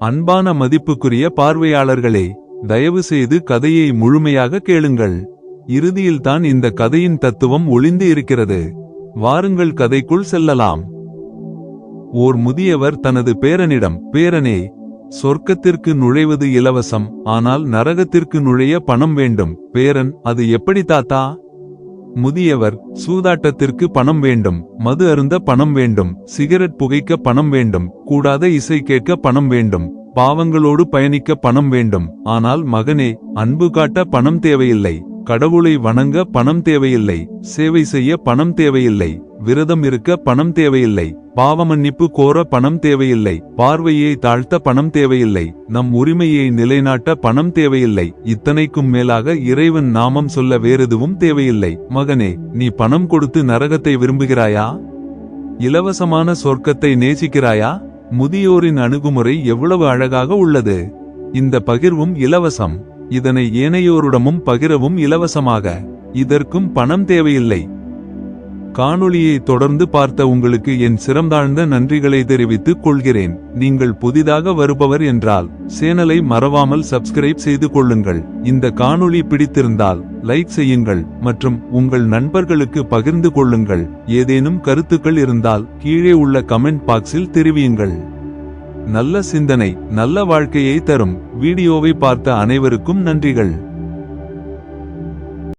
அன்பான மதிப்புக்குரிய பார்வையாளர்களே, தயவு செய்து கதையை முழுமையாக கேளுங்கள். இறுதியில்தான் இந்த கதையின் தத்துவம் ஒளிந்து இருக்கிறது. வாருங்கள் கதைக்குள் செல்லலாம். ஓர் முதியவர் தனது பேரனிடம், பேரனே, சொர்க்கத்திற்கு நுழைவது இலவசம், ஆனால் நரகத்திற்கு நுழைய பணம் வேண்டும். பேரன், அது எப்படி தாத்தா? முதியவர், சூதாட்டத்திற்கு பணம் வேண்டும், மது அருந்த பணம் வேண்டும், சிகரெட் புகைக்க பணம் வேண்டும், கூடாத இசை கேட்க பணம் வேண்டும், பாவங்களோடு பயணிக்க பணம் வேண்டும். ஆனால் மகனே, அன்பு காட்ட பணம் தேவையில்லை, கடவுளை வணங்க பணம் தேவையில்லை, சேவை செய்ய பணம் தேவையில்லை, விரதம் இருக்க பணம் தேவையில்லை, பாவமன்னிப்பு கோர பணம் தேவையில்லை, பார்வையை தாழ்த்த பணம் தேவையில்லை, நம் உரிமையை நிலைநாட்ட பணம் தேவையில்லை. இத்தனைக்கும் மேலாக இறைவன் நாமம் சொல்ல வேறெதுவும் தேவையில்லை. மகனே, நீ பணம் கொடுத்து நரகத்தை விரும்புகிறாயா? இலவசமான சொர்க்கத்தை நேசிக்கிறாயா? முதியோரின் அணுகுமுறை எவ்வளவு அழகாக உள்ளது. இந்த பகிர்வும் இலவசம். இதனை ஏனையோருடமும் பகிரவும் இலவசமாக. இதற்கும் பணம் தேவையில்லை. காணொளியை தொடர்ந்து பார்த்த உங்களுக்கு என் சிறந்தாழ்ந்த நன்றிகளை தெரிவித்துக் கொள்கிறேன். நீங்கள் புதிதாக வருபவர் என்றால் சேனலை மறவாமல் சப்ஸ்கிரைப் செய்து கொள்ளுங்கள். இந்த காணொளி பிடித்திருந்தால் லைக் செய்யுங்கள் மற்றும் உங்கள் நண்பர்களுக்கு பகிர்ந்து கொள்ளுங்கள். ஏதேனும் கருத்துக்கள் இருந்தால் கீழே உள்ள கமெண்ட் பாக்ஸில் தெரிவியுங்கள். நல்ல சிந்தனை நல்ல வாழ்க்கையை தரும். வீடியோவை பார்த்த அனைவருக்கும் நன்றிகள்.